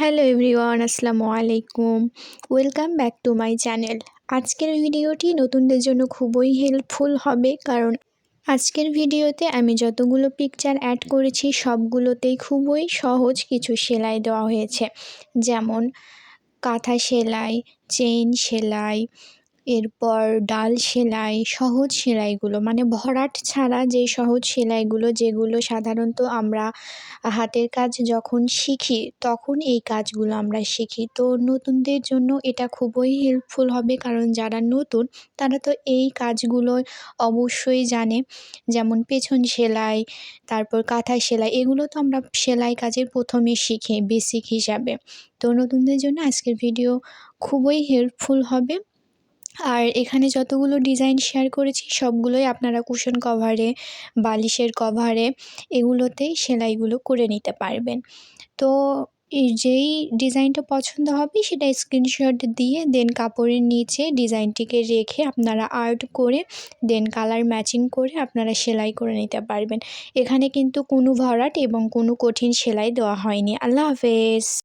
Hello everyone, আসসালামু আলাইকুম। Welcome back to my channel. আজকের ভিডিওটি নতুনদের জন্য খুবই হেল্পফুল হবে, কারণ আজকের ভিডিওতে আমি যতগুলো পিকচার অ্যাড করেছি সবগুলোতেই খুবই সহজ কিছু সেলাই দেওয়া হয়েছে, যেমন কাঁথা সেলাই, চেইন সেলাই, এরপর ডাল সেলাই, সহজ সেলাইগুলো মানে ভরাট ছাড়া যে সহজ সেলাইগুলো, যেগুলো সাধারণত আমরা হাতের কাজ যখন শিখি তখন এই কাজগুলো আমরা শিখি। তো নতুনদের জন্য এটা খুবই হেল্পফুল হবে, কারণ যারা নতুন তারা তো এই কাজগুলো অবশ্যই জানে, যেমন পেছন সেলাই, তারপর কাঁথা সেলাই, এগুলো তো আমরা সেলাই কাজের প্রথমে শিখি বেসিক হিসাবে। তো নতুনদের জন্য আজকের ভিডিও খুবই হেল্পফুল হবে। আর এখানে যতগুলো ডিজাইন শেয়ার করেছি সবগুলোই আপনারা কুশন কভারে, বালিশের কভারে, এগুলোতেই সেলাইগুলো করে নিতে পারবেন। তো যেই ডিজাইনটা পছন্দ হবে সেটা স্ক্রিনশট দিয়ে দেন কাপড়ের নিচে ডিজাইনটিকে রেখে আপনারা আর্ট করে দেন কালার ম্যাচিং করে আপনারা সেলাই করে নিতে পারবেন। এখানে কিন্তু কোনো ভরাট এবং কোনো কঠিন সেলাই দেওয়া হয়নি। আল্লাহ হাফেজ।